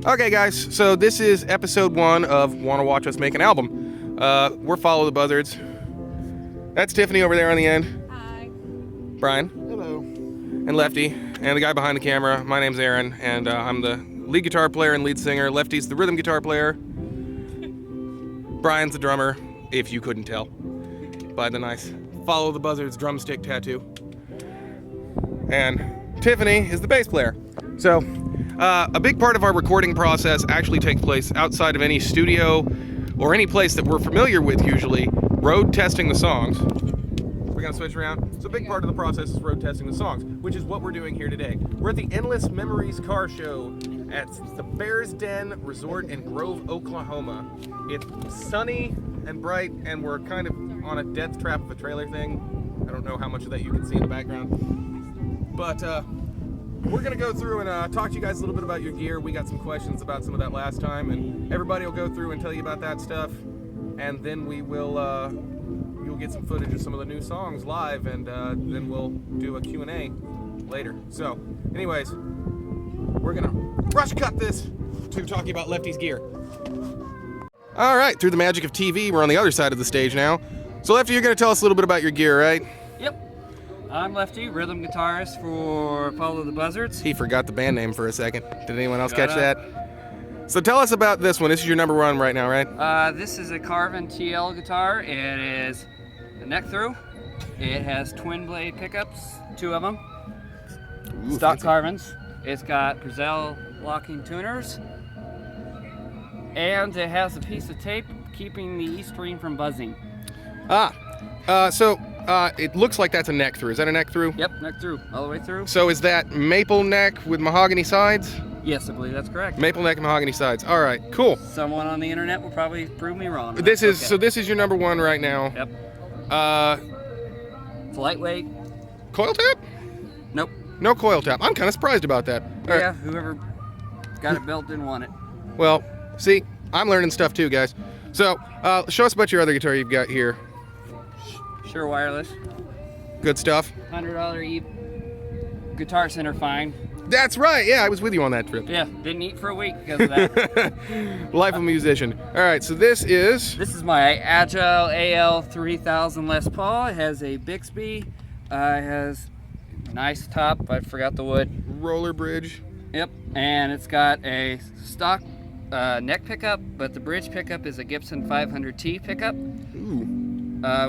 Okay, guys, so this is episode 1 of Wanna Watch Us Make an Album. We're Follow the Buzzards. That's Tiffany over there on the end. Hi. Brian. Hello. And Lefty. And the guy behind the camera. My name's Aaron, and I'm the lead guitar player and lead singer. Lefty's the rhythm guitar player. Brian's the drummer, if you couldn't tell by the nice Follow the Buzzards drumstick tattoo. And Tiffany is the bass player. So, a big part of our recording process actually takes place outside of any studio or any place that we're familiar with usually, road testing the songs. We're gonna switch around. So a big part of the process is road testing the songs, which is what we're doing here today. We're at the Endless Memories Car Show at the Bears Den Resort in Grove, Oklahoma. It's sunny and bright, and we're kind of on a death trap of a trailer thing. I don't know how much of that you can see in the background. But we're gonna go through and talk to you guys a little bit about your gear. We got some questions about some of that last time, and everybody will go through and tell you about that stuff. And then we will, you'll get some footage of some of the new songs live, and then we'll do a Q&A later. So, anyways, we're gonna rush cut this to talking about Lefty's gear. All right, through the magic of TV, we're on the other side of the stage now. So Lefty, you're gonna tell us a little bit about your gear, right? Yep. I'm Lefty, rhythm guitarist for Follow the Buzzards. He forgot the band name for a second. Did anyone else catch that? So tell us about this one. This is your number 1 right now, right? This is a Carvin TL guitar. It is a neck through. It has twin blade pickups, 2 of them. Ooh, Stock fancy. Carvins. It's got Brazil locking tuners. And it has a piece of tape keeping the E-string from buzzing. So it looks like that's a neck through. Is that a neck through? Yep, neck through, all the way through. So is that maple neck with mahogany sides? Yes, I believe that's correct. Maple neck and mahogany sides. All right, cool. Someone on the internet will probably prove me wrong. but This that's is okay. so. This is your number 1 right now. Yep. It's lightweight. Coil tap? Nope. No coil tap. I'm kind of surprised about that. All right. Yeah, whoever got it built didn't want it. Well, see, I'm learning stuff too, guys. So show us about your other guitar you've got here. Sure Wireless. Good stuff. $100 Guitar Center fine. That's right. Yeah, I was with you on that trip. Yeah, didn't eat for a week because of that. Life of a musician. All right, so this is. This is my Agile AL 3000 Les Paul. It has a Bixby. It has a nice top. I forgot the wood. Roller bridge. Yep, and it's got a stock neck pickup, but the bridge pickup is a Gibson 500T pickup. Ooh.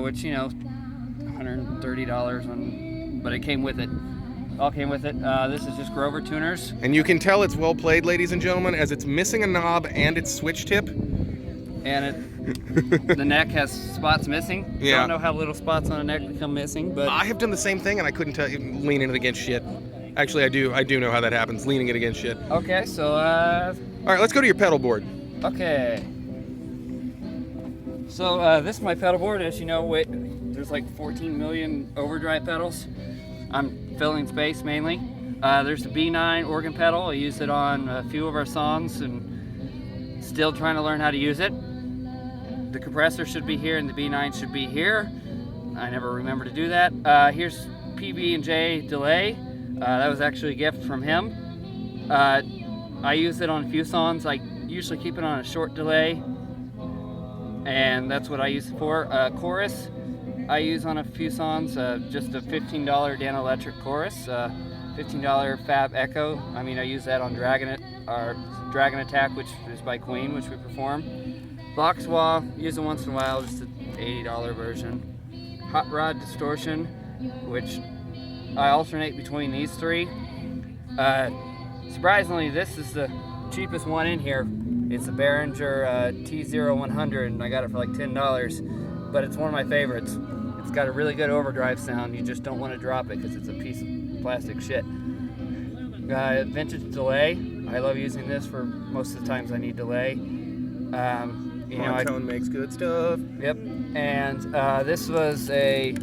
Which, you know, $130, but it came with it. All came with it. This is just Grover tuners. And you can tell it's well played, ladies and gentlemen, as it's missing a knob and its switch tip. And the neck has spots missing. Yeah. Don't know how little spots on a neck become missing, but I have done the same thing, and I couldn't tell you leaning it against shit. Actually, I do know how that happens, leaning it against shit. okay. So All right, let's go to your pedal board. okay. So this is my pedal board. As you know, there's like 14 million overdrive pedals. I'm filling space mainly. There's the B9 organ pedal. I use it on a few of our songs and still trying to learn how to use it. The compressor should be here and the B9 should be here. I never remember to do that. Here's PB&J delay. That was actually a gift from him. I use it on a few songs. I usually keep it on a short delay, and that's what I use it for. Chorus, I use on a few songs, just a $15 Danelectric chorus, $15 Fab Echo. I mean, I use that on Dragon Attack, which is by Queen, which we perform. Box Wah, use it once in a while, just an $80 version. Hot Rod Distortion, which I alternate between these 3. Surprisingly, this is the cheapest one in here. It's a Behringer T0100, and I got it for like $10, but it's one of my favorites. It's got a really good overdrive sound. You just don't want to drop it because it's a piece of plastic shit. Vintage delay. I love using this for most of the times I need delay. Montone makes good stuff. Yep. And this was I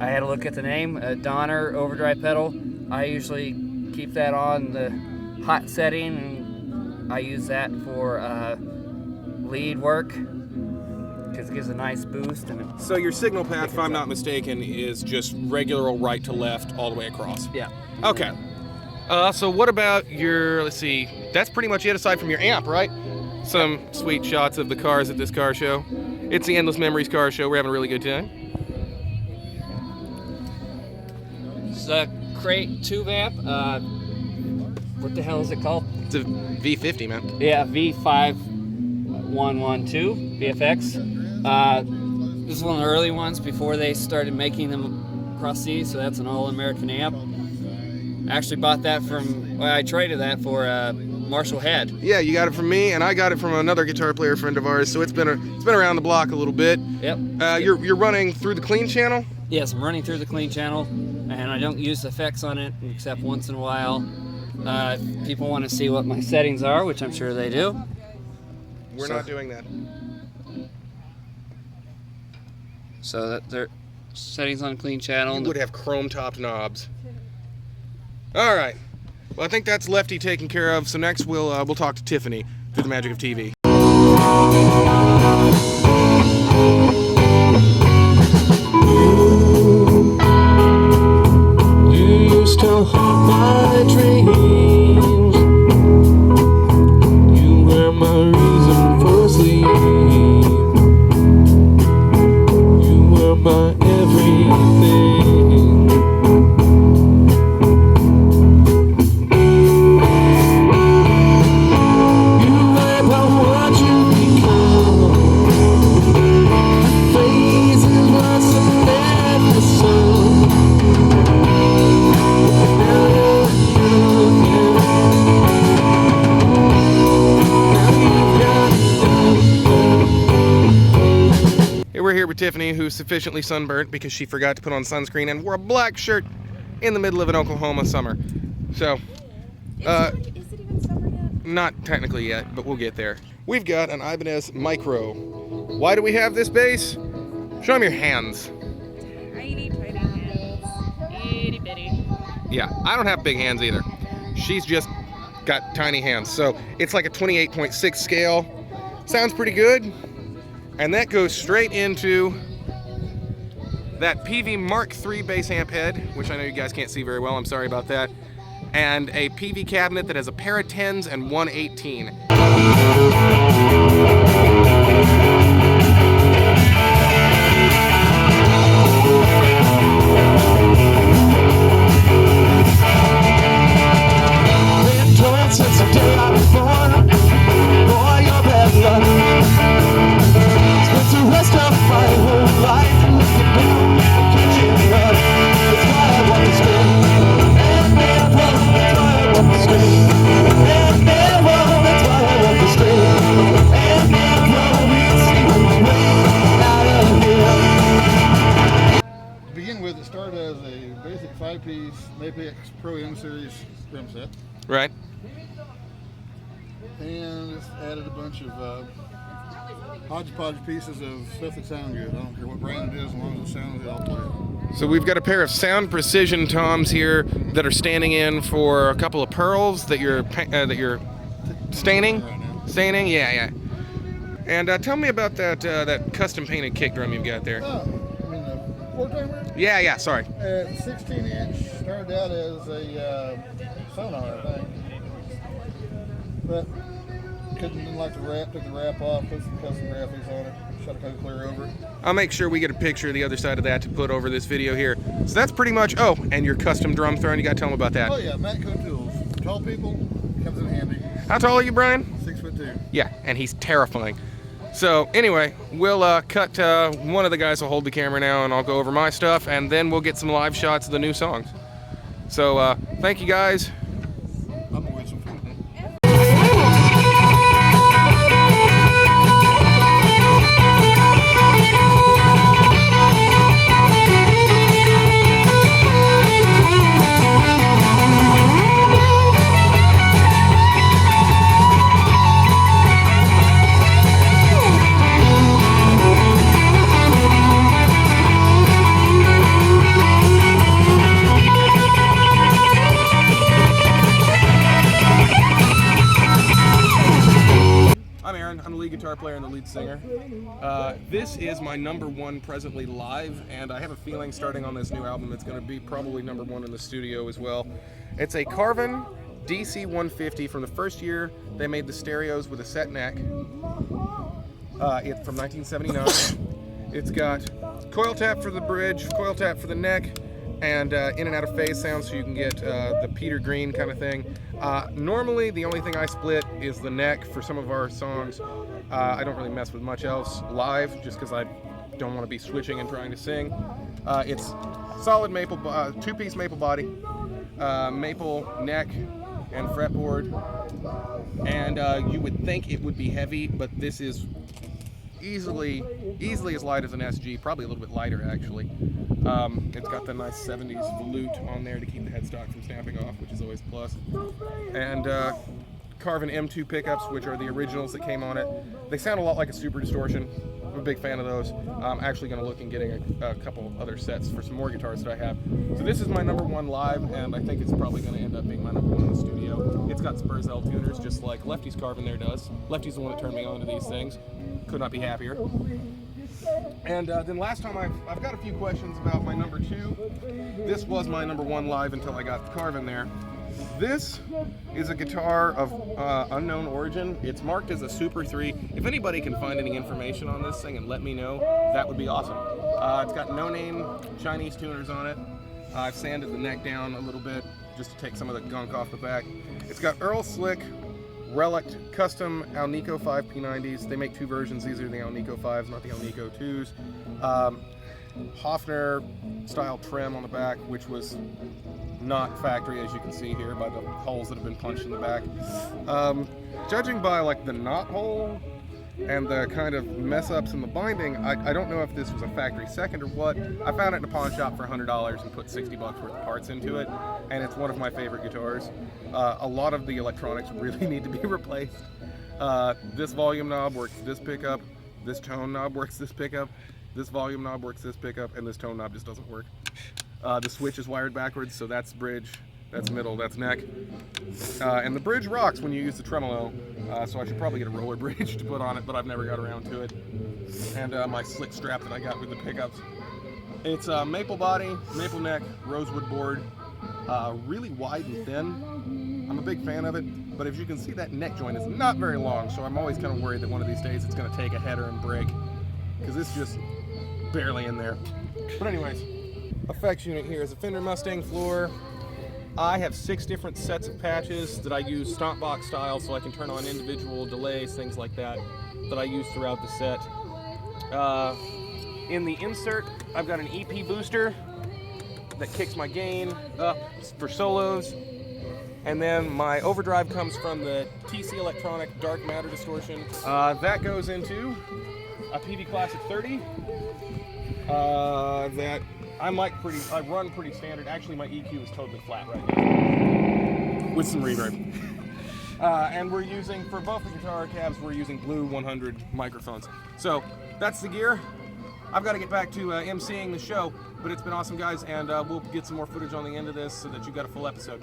had to look at the name, a Donner overdrive pedal. I usually keep that on the hot setting, and I use that for lead work because it gives a nice boost. And So your signal path, if I'm not mistaken, is just regular old right to left all the way across. yeah. Okay. So what about your, let's see, that's pretty much it aside from your amp, right? Some sweet shots of the cars at this car show. It's the Endless Memories car show. We're having a really good time. It's a Crate tube amp. What the hell is it called? It's a V50, man. Yeah, V5112 VFX. This is one of the early ones before they started making them across seas, so that's an all-American amp. I actually bought that from, well, I traded that for Marshall Head. Yeah, you got it from me, and I got it from another guitar player friend of ours. So it's been around the block a little bit. Yep. You're running through the clean channel. Yes, I'm running through the clean channel, and I don't use effects on it except once in a while. If people want to see what my settings are, which I'm sure they do. We're not doing that. So that they're settings on clean channel. You would have chrome-topped knobs. All right. Well, I think that's Lefty taken care of. So next we'll talk to Tiffany through the magic of TV. You used to haunt my dreams. You were my reason for sleep. You were my everything. You were about what you become. Phases once and never some. We're here with Tiffany, who's sufficiently sunburnt because she forgot to put on sunscreen and wore a black shirt in the middle of an Oklahoma summer. So, Is it even summer yet? not technically yet, but we'll get there. We've got an Ibanez Micro. Why do we have this bass? Show them your hands. Tiny, tiny hands. Itty bitty. Yeah, I don't have big hands either. She's just got tiny hands. So it's like a 28.6 scale. Sounds pretty good. And that goes straight into that PV Mark III bass amp head, which I know you guys can't see very well. I'm sorry about that. And a PV cabinet that has a pair of 10s and one 18. Been told since the day I was born, boy, you're bad luck. Spent the rest of my whole life looking down the kitchen rug. That's why I want to stay. And never, that's why I want to stay. And never, that's why I want to stay. And never, we'll see who's way out of here. To begin with, it started as a basic 5-piece Mapex Pro M Series drum set, Right? and it's added a bunch of hodgepodge pieces of stuff that sound good. I don't care what brand it is, as long as it sounds good, I'll play it. So we've got a pair of Sound Precision toms here that are standing in for a couple of pearls that you're staining. Right now. Staining, yeah. And tell me about that custom painted kick drum you've got there. Oh, I mean the four-timer? Yeah, sorry. 16-inch, started out as a sonar, I think. But didn't like the wrap, took the wrap off, put some custom graphics on it, shut a coat clear over it. I'll make sure we get a picture of the other side of that to put over this video here. So that's pretty much, oh, and your custom drum throne, you gotta tell them about that. Oh yeah, Matco tools. Tall people, comes in handy. How tall are you, Brian? 6'2". Yeah, and he's terrifying. So anyway, we'll cut, one of the guys will hold the camera now and I'll go over my stuff and then we'll get some live shots of the new songs. So thank you guys. I'm gonna get some food now. I'm the lead guitar player and the lead singer. This is my #1 presently live, and I have a feeling starting on this new album it's going to be probably #1 in the studio as well. It's a Carvin DC-150 from the first year they made the stereos with a set neck. It's from 1979. It's got coil tap for the bridge, coil tap for the neck, and in and out of phase sound, so you can get the Peter Green kind of thing. Normally, the only thing I split is the neck for some of our songs. I don't really mess with much else live, just because I don't want to be switching and trying to sing. It's solid maple, two-piece maple body, maple neck and fretboard, and you would think it would be heavy, but this is easily as light as an SG, probably a little bit lighter actually. It's got the nice 70s volute on there to keep the headstock from snapping off, which is always a plus. And Carvin M2 pickups, which are the originals that came on it. They sound a lot like a Super Distortion. I'm a big fan of those. I'm actually going to look and getting a couple other sets for some more guitars that I have. So this is my number one live, and I think it's probably going to end up being my number one in the studio. It's got Spurzell tuners, just like Lefty's Carvin there does. Lefty's the one that turned me on to these things. Could not be happier. And then last time, I've got a few questions about my number two. This was my number one live until I got the Carvin there. This is a guitar of unknown origin. It's marked as a Super 3. If anybody can find any information on this thing and let me know, that would be awesome. It's got no-name Chinese tuners on it. I've sanded the neck down a little bit just to take some of the gunk off the back. It's got Earl Slick Relict custom Alnico 5 P90s. They make two versions. These are the Alnico 5s, not the Alnico 2s. Hofner style trim on the back, which was not factory, as you can see here by the holes that have been punched in the back. Judging by like the knot hole and the kind of mess ups in the binding, I don't know if this was a factory second or what. I found it in a pawn shop for $100 and put $60 worth of parts into it, and it's one of my favorite guitars. A lot of the electronics really need to be replaced. This volume knob works this pickup, this tone knob works this pickup, this volume knob works this pickup, and this tone knob just doesn't work. The switch is wired backwards, so that's bridge, that's middle, that's neck. And the bridge rocks when you use the tremolo, so I should probably get a roller bridge to put on it, but I've never got around to it. And my slick strap that I got with the pickups. It's maple body, maple neck, rosewood board, really wide and thin. I'm a big fan of it, but as you can see, that neck joint is not very long, so I'm always kind of worried that one of these days it's going to take a header and break, because it's just barely in there. But anyways, effects unit here is a Fender Mustang floor. I have 6 different sets of patches that I use stomp box style, so I can turn on individual delays, things like that I use throughout the set. In the insert, I've got an EP booster that kicks my gain up for solos. And then my overdrive comes from the TC Electronic Dark Matter Distortion. That goes into a PV Classic 30 that I run pretty standard. Actually, my EQ is totally flat right now with some reverb. And we're using, for both the guitar cabs, we're using Blue 100 microphones. So that's the gear. I've got to get back to emceeing the show, but it's been awesome, guys, and we'll get some more footage on the end of this so that you got a full episode.